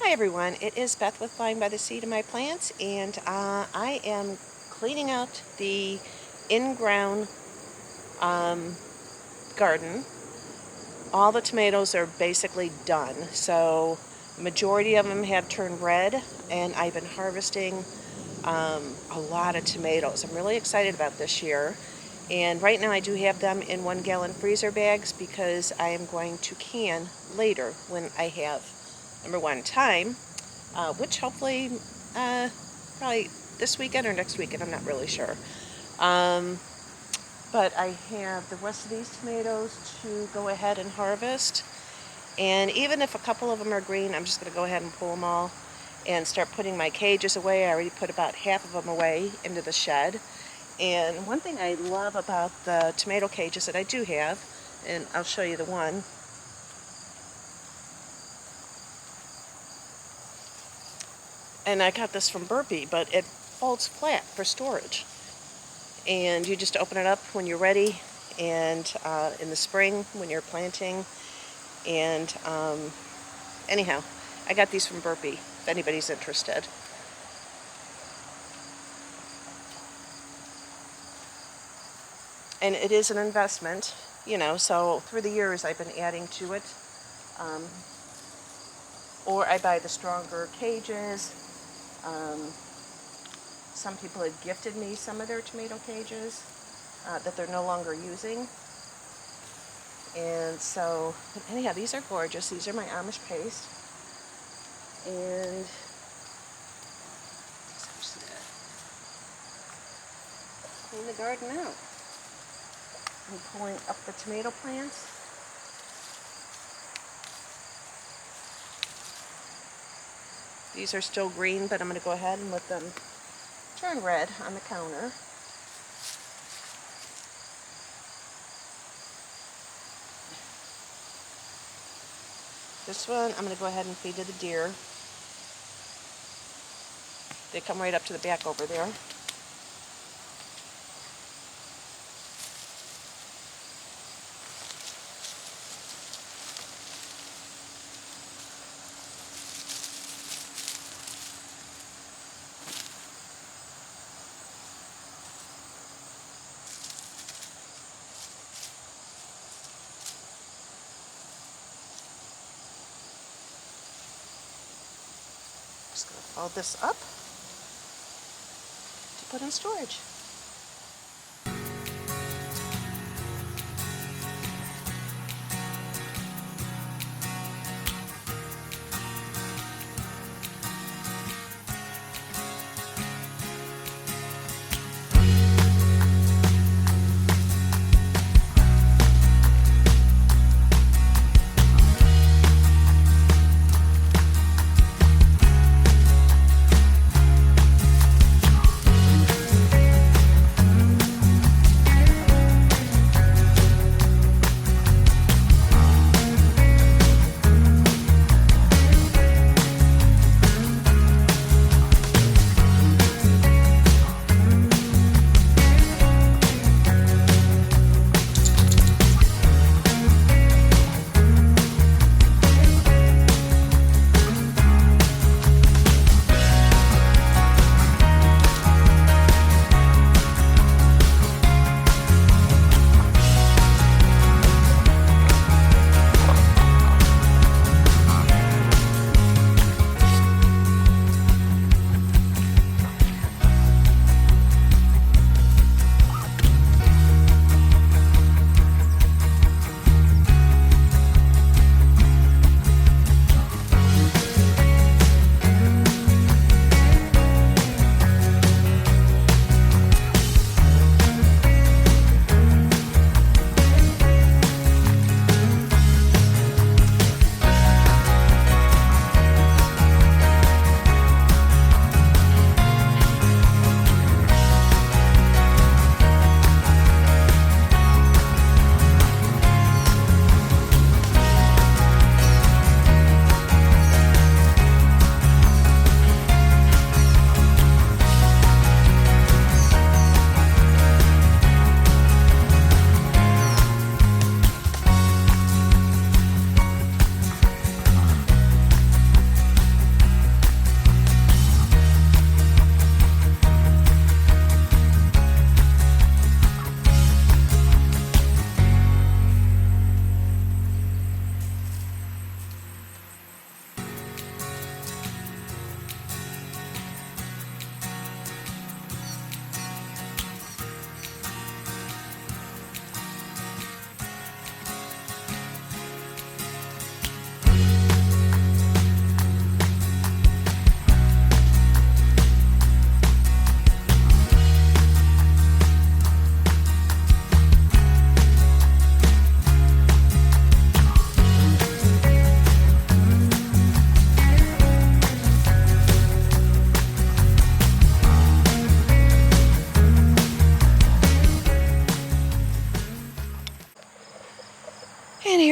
Hi everyone, it is Beth with Flying by the Seat of My Plants, and I am cleaning out the in-ground garden. All the tomatoes are basically done, so the majority of them have turned red, and I've been harvesting a lot of tomatoes. I'm really excited about this year, and right now I do have them in 1-gallon freezer bags because I am going to can later when I have, number one, time. Which hopefully probably this weekend or next weekend, I'm not really sure. But I have the rest of these tomatoes to go ahead and harvest. And even if a couple of them are green, I'm just going to go ahead and pull them all and start putting my cages away. I already put about half of them away into the shed. And one thing I love about the tomato cages that I do have, and I'll show you the one, and I got this from Burpee, but it folds flat for storage. And you just open it up when you're ready, and in the spring when you're planting. And anyhow, I got these from Burpee, if anybody's interested. And it is an investment, you know, so through the years I've been adding to it. Or I buy the stronger cages. Some people had gifted me some of their tomato cages that they're no longer using. And so, anyhow, these are gorgeous. These are my Amish paste. And clean the garden out. I'm pulling up the tomato plants. These are still green, but I'm going to go ahead and let them turn red on the counter. This one I'm going to go ahead and feed to the deer. They come right up to the back over there. Just going to fold this up to put in storage.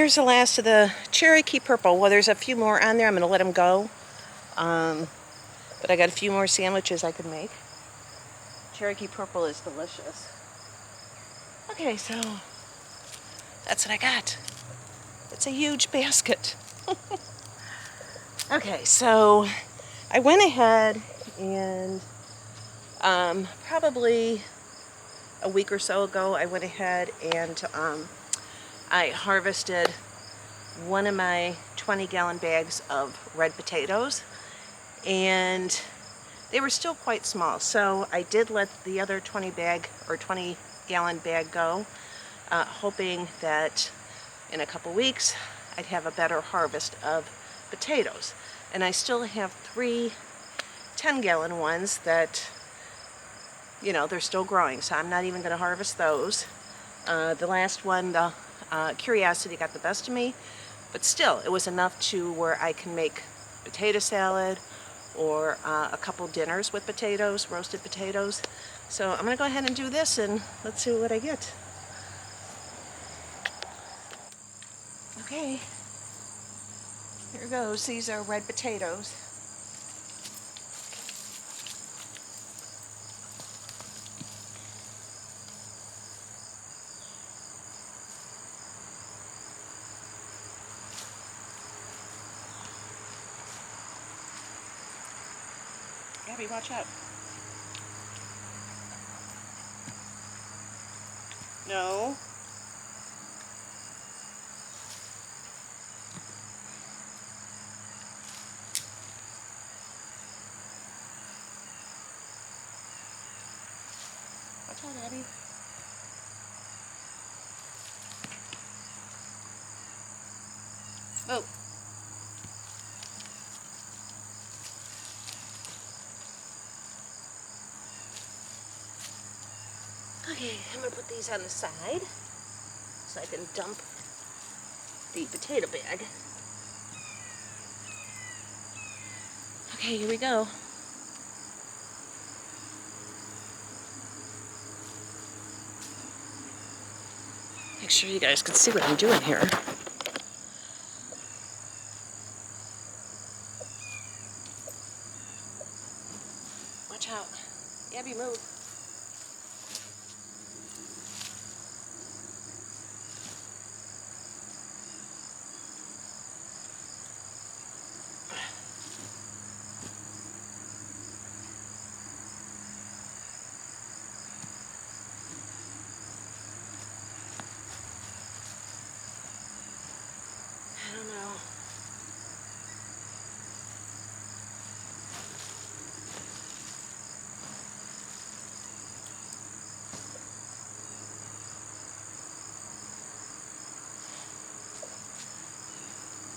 there's the last of the Cherokee Purple. Well, there's a few more on there. I'm going to let them go. But I got a few more sandwiches I could make. Cherokee Purple is delicious. Okay, so that's what I got. It's a huge basket. Okay, so I went ahead and probably a week or so ago, I went ahead and I harvested one of my 20-gallon bags of red potatoes, and they were still quite small, so I did let the other 20-gallon bag go, hoping that in a couple weeks I'd have a better harvest of potatoes. And I still have 3 10-gallon ones that, you know, they're still growing, so I'm not even going to harvest those. The last one, the curiosity got the best of me, but still, it was enough to where I can make potato salad or a couple dinners with potatoes, roasted potatoes. So I'm going to go ahead and do this, and let's see what I get. Okay, here goes. These are red potatoes. Abby, watch out. No. Watch out, Abby. Oh. Okay, I'm going to put these on the side so I can dump the potato bag. Okay, here we go. Make sure you guys can see what I'm doing here. Watch out. Abby, move. I don't know.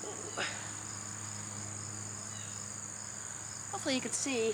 Ooh. Hopefully you can see.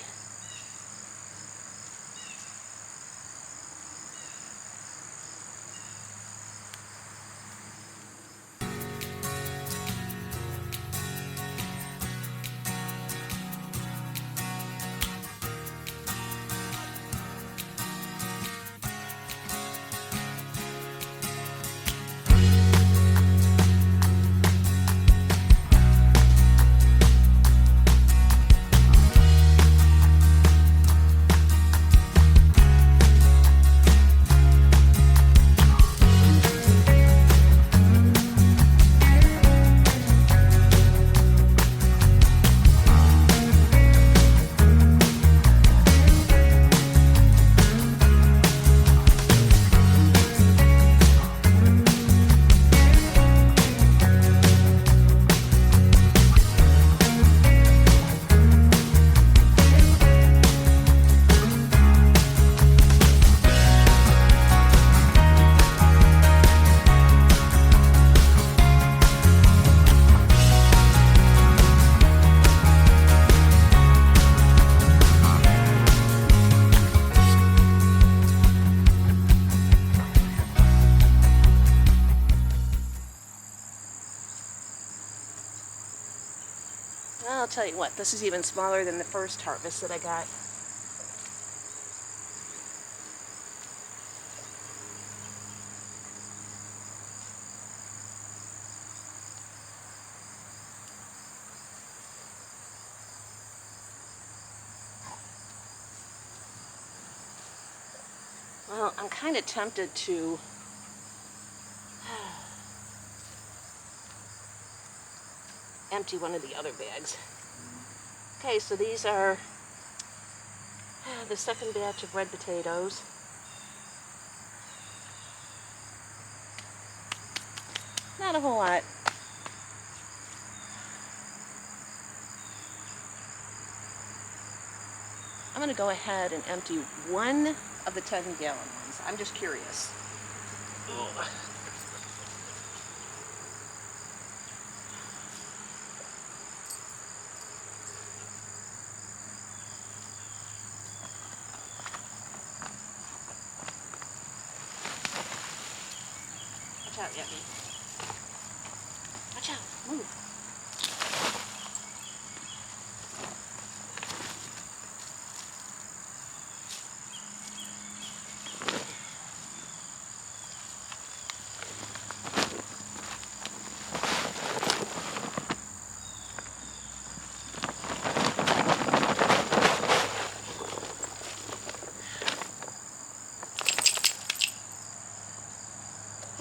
I'll tell you what, this is even smaller than the first harvest that I got. Well, I'm kind of tempted to empty one of the other bags. Okay, so these are the second batch of red potatoes. Not a whole lot. I'm going to go ahead and empty one of the 10-gallon ones. I'm just curious. Ugh. Watch out, Abby. Watch out. Move.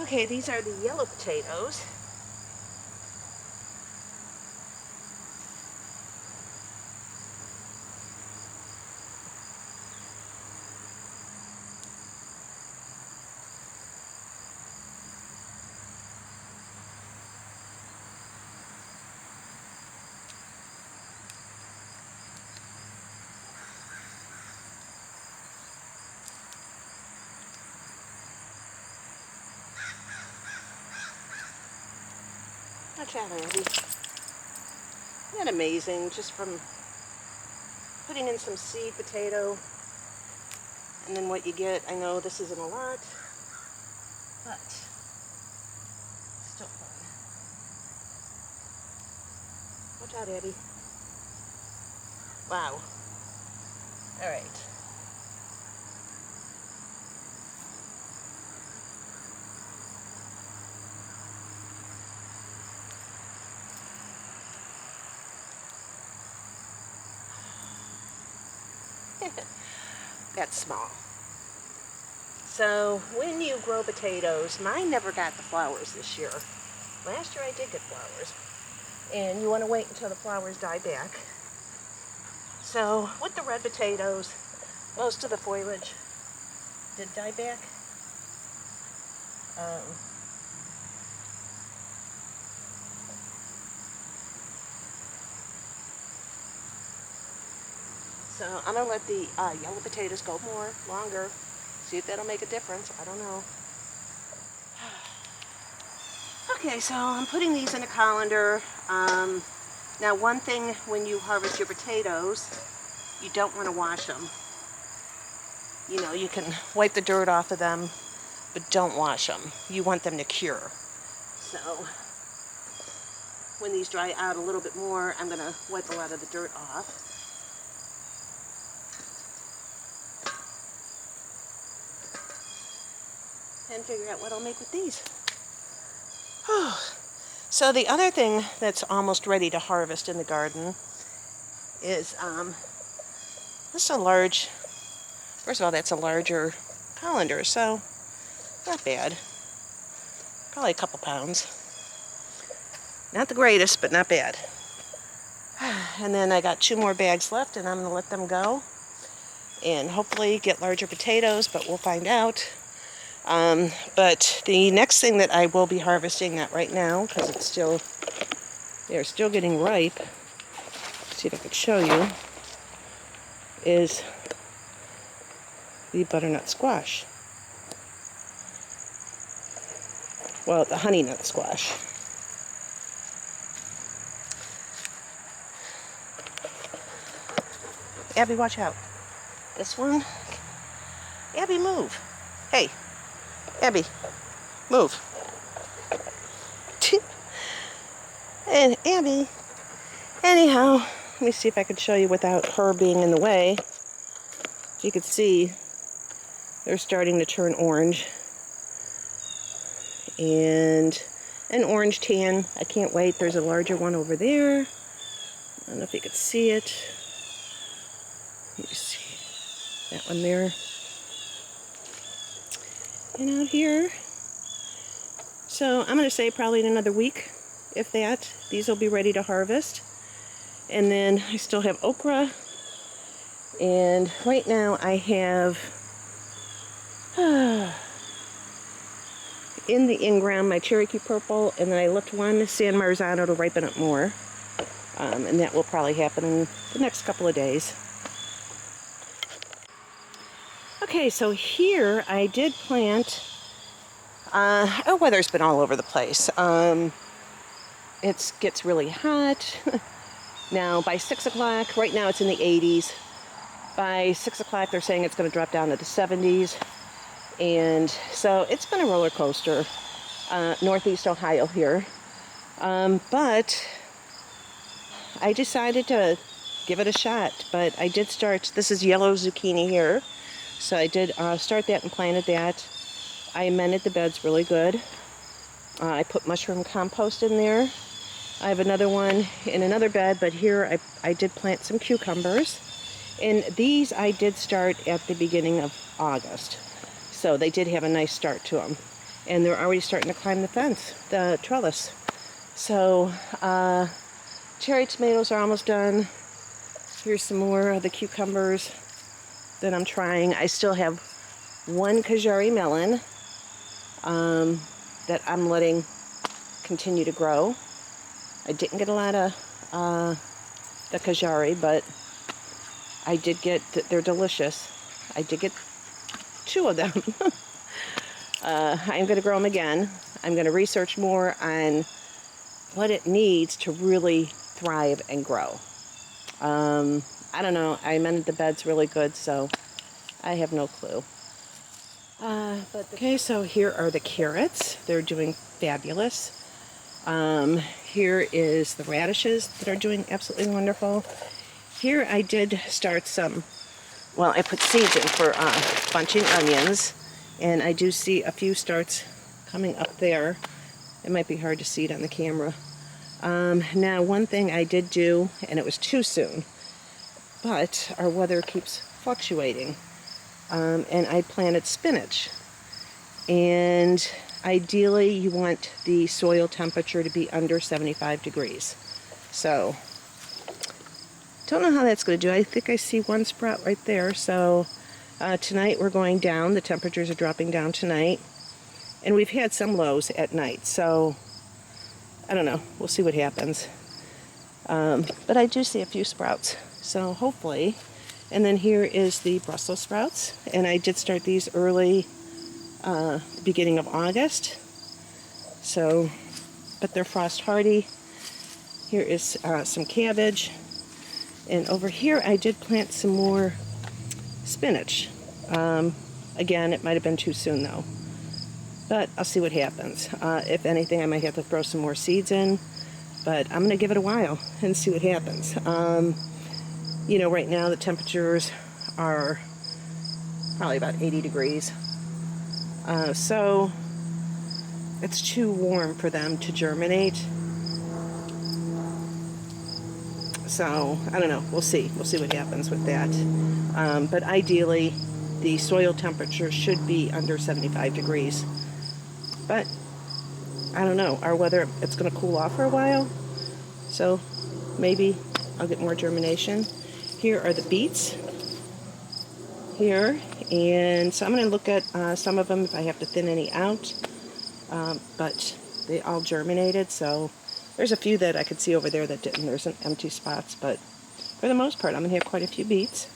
Okay, these are the yellow potatoes. Watch out, Andy. Isn't that amazing? Just from putting in some seed potato and then what you get. I know this isn't a lot, but still fun. Watch out, Abby. Wow. All right. That's small. So when you grow potatoes, mine never got the flowers this year. Last year I did get flowers. And you want to wait until the flowers die back. So with the red potatoes, most of the foliage did die back. So I'm going to let the yellow potatoes go longer. See if that'll make a difference. I don't know. Okay, so I'm putting these in a colander. Now one thing when you harvest your potatoes, you don't want to wash them. You know, you can wipe the dirt off of them, but don't wash them. You want them to cure. So when these dry out a little bit more, I'm going to wipe a lot of the dirt off. And figure out what I'll make with these. So the other thing that's almost ready to harvest in the garden is this is a large, first of all, that's a larger colander, so not bad. Probably a couple pounds. Not the greatest, but not bad. And then I got 2 more bags left, and I'm going to let them go and hopefully get larger potatoes, but we'll find out. But the next thing that I will be harvesting, not right now, because they're still getting ripe. Let's see if I can show you, is the butternut squash. Well, the honey nut squash. Abby, watch out. This one. Abby, move. Hey. Abby, move. And Abby, anyhow, let me see if I can show you without her being in the way. As you can see, they're starting to turn orange. And an orange tan. I can't wait. There's a larger one over there. I don't know if you can see it. Let me see. That one there. And out here, so I'm going to say probably in another week, if that, these will be ready to harvest. And then I still have okra. And right now I have in the in-ground my Cherokee Purple, and then I left one San Marzano to ripen up more. And that will probably happen in the next couple of days. Okay, so here I did plant, oh, weather's been all over the place. It gets really hot. Now by 6 o'clock, right now it's in the 80s. By 6 o'clock they're saying it's going to drop down to the 70s. And so it's been a roller coaster, Northeast Ohio here. But I decided to give it a shot. But I did start, this is yellow zucchini here. So I did start that and planted that. I amended the beds really good. I put mushroom compost in there. I have another one in another bed, but here I did plant some cucumbers. And these I did start at the beginning of August. So they did have a nice start to them. And they're already starting to climb the fence, the trellis. So cherry tomatoes are almost done. Here's some more of the cucumbers that I'm trying. I still have one Kajari melon that I'm letting continue to grow. I didn't get a lot of the Kajari, but I did get, they're delicious. I did get 2 of them. I'm going to grow them again. I'm going to research more on what it needs to really thrive and grow. I don't know. I amended the beds really good, so I have no clue. Okay, so here are the carrots. They're doing fabulous. Here is the radishes that are doing absolutely wonderful. Here I did start some, well, I put seeds in for bunching onions, and I do see a few starts coming up there. It might be hard to see it on the camera. Now, one thing I did do, and it was too soon, but our weather keeps fluctuating, and I planted spinach. And ideally, you want the soil temperature to be under 75 degrees. So, don't know how that's going to do. I think I see one sprout right there. So, tonight we're going down. The temperatures are dropping down tonight. And we've had some lows at night. So, I don't know. We'll see what happens. But I do see a few sprouts. So, hopefully. And then here is the Brussels sprouts. And I did start these early, beginning of August. So, but they're frost hardy. Here is some cabbage. And over here I did plant some more spinach. Again, it might have been too soon though. But I'll see what happens. If anything, I might have to throw some more seeds in. But I'm going to give it a while and see what happens. You know, right now the temperatures are probably about 80 degrees. So it's too warm for them to germinate. So, I don't know. We'll see. We'll see what happens with that. But ideally, the soil temperature should be under 75 degrees. But, I don't know. Our weather, it's going to cool off for a while. So, maybe I'll get more germination. Here are the beets. Here. And so I'm going to look at some of them if I have to thin any out. But they all germinated, so there's a few that I could see over there that didn't. There's some empty spots, but for the most part, I'm going to have quite a few beets.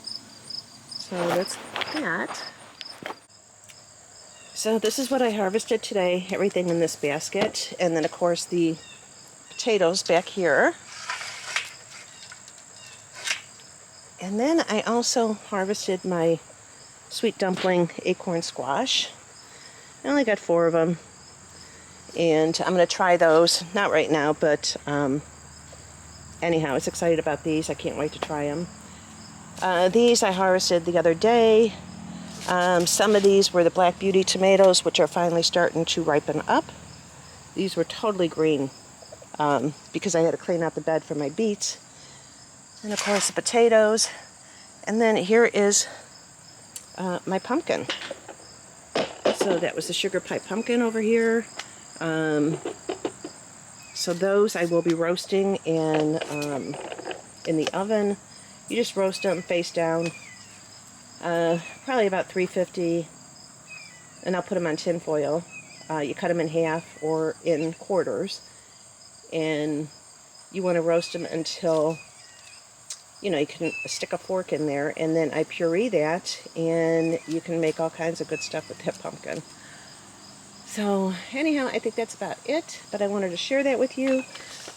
So that's that. So this is what I harvested today, everything in this basket. And then, of course, the potatoes back here. And then I also harvested my sweet dumpling acorn squash. I only got 4 of them. And I'm going to try those, not right now, but anyhow, I was excited about these. I can't wait to try them. These I harvested the other day. Some of these were the Black Beauty tomatoes, which are finally starting to ripen up. These were totally green because I had to clean out the bed for my beets. And of course the potatoes. And then here is my pumpkin. So that was the sugar pie pumpkin over here. So those I will be roasting in the oven. You just roast them face down, probably about 350, and I'll put them on tin foil. You cut them in half or in quarters, and you want to roast them until, you know, you can stick a fork in there, and then I puree that, and you can make all kinds of good stuff with that pumpkin. So anyhow, I think that's about it, but I wanted to share that with you.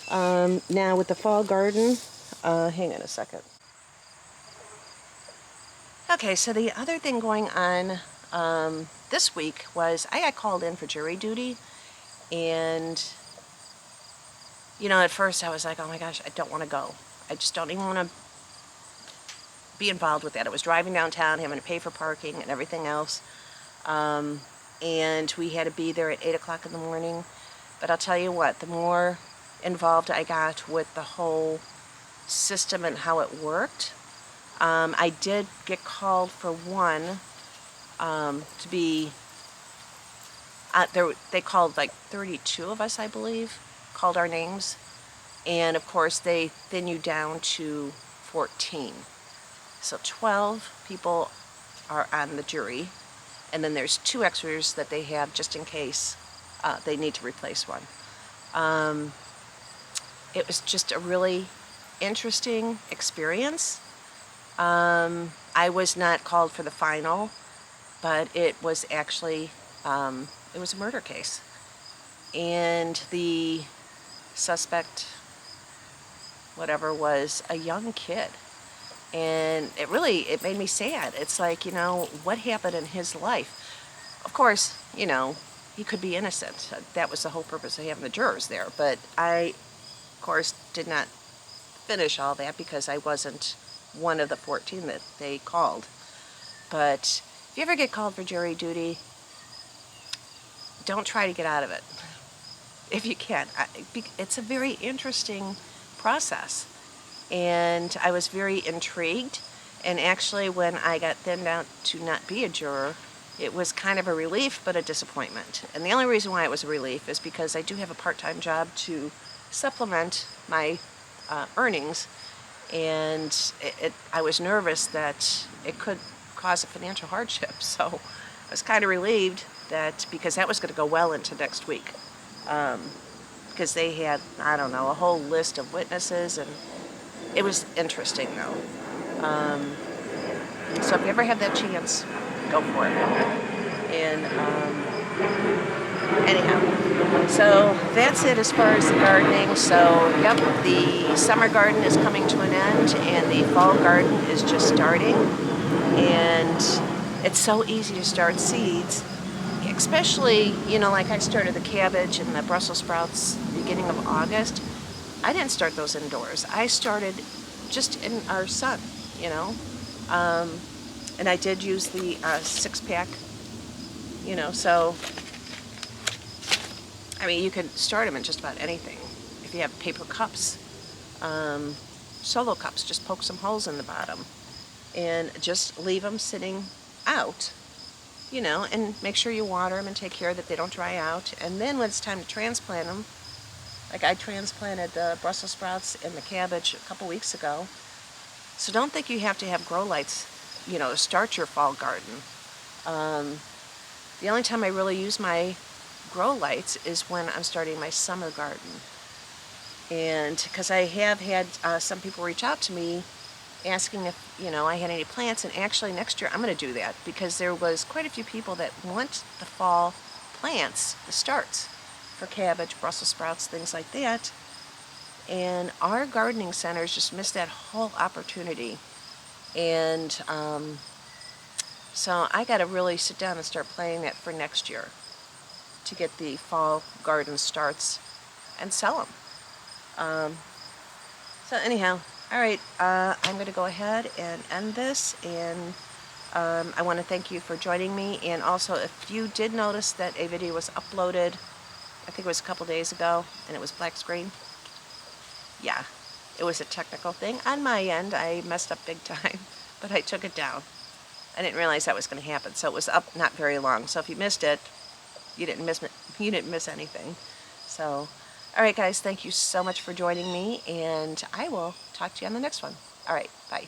Now with the fall garden, hang on a second. Okay, so the other thing going on this week was I got called in for jury duty, and you know, at first I was like, oh my gosh, I don't want to go. I just don't even want to be involved with that. I was driving downtown, having to pay for parking and everything else, and we had to be there at 8 o'clock in the morning. But I'll tell you what, the more involved I got with the whole system and how it worked, I did get called for one to be, they called like 32 of us, I believe, called our names. And of course, they thin you down to 14. So 12 people are on the jury. And then there's 2 extras that they have just in case they need to replace one. It was just a really interesting experience. I was not called for the final, but it was actually, it was a murder case. And the suspect, whatever, was a young kid. And it made me sad. It's like, you know, what happened in his life? Of course, you know, he could be innocent. That was the whole purpose of having the jurors there. But I, of course, did not finish all that because I wasn't one of the 14 that they called. But if you ever get called for jury duty, don't try to get out of it. If you can. It's a very interesting process. And I was very intrigued. And actually, when I got thinned out to not be a juror, it was kind of a relief, but a disappointment. And the only reason why it was a relief is because I do have a part-time job to supplement my earnings. And I was nervous that it could cause a financial hardship. So I was kind of relieved that, because that was going to go well into next week. Because they had, I don't know, a whole list of witnesses, and it was interesting though. So if you ever have that chance, go for it. And anyhow, so that's it as far as the gardening. So yep, the summer garden is coming to an end, and the fall garden is just starting. And it's so easy to start seeds, especially, you know, like I started the cabbage and the Brussels sprouts beginning of August. I didn't start those indoors. I started just in our sun, you know. And I did use the 6-pack, you know, so, I mean, you can start them in just about anything. If you have paper cups, solo cups, just poke some holes in the bottom and just leave them sitting out, you know, and make sure you water them and take care that they don't dry out. And then when it's time to transplant them, like I transplanted the Brussels sprouts and the cabbage a couple weeks ago. So don't think you have to have grow lights, you know, to start your fall garden. The only time I really use my grow lights is when I'm starting my summer garden. And because I have had some people reach out to me asking if, you know, I had any plants. And actually next year I'm going to do that, because there was quite a few people that want the fall plants, the starts for cabbage, Brussels sprouts, things like that. And our gardening centers just missed that whole opportunity. And so I got to really sit down and start planning that for next year to get the fall garden starts and sell them. So anyhow, all right, I'm going to go ahead and end this. And I want to thank you for joining me. And also, if you did notice that a video was uploaded, I think it was a couple days ago, and it was black screen. Yeah, it was a technical thing on my end. I messed up big time, but I took it down. I didn't realize that was going to happen. So it was up not very long. So if you missed it, you didn't miss anything. So, all right, guys, thank you so much for joining me, and I will talk to you on the next one. All right, bye.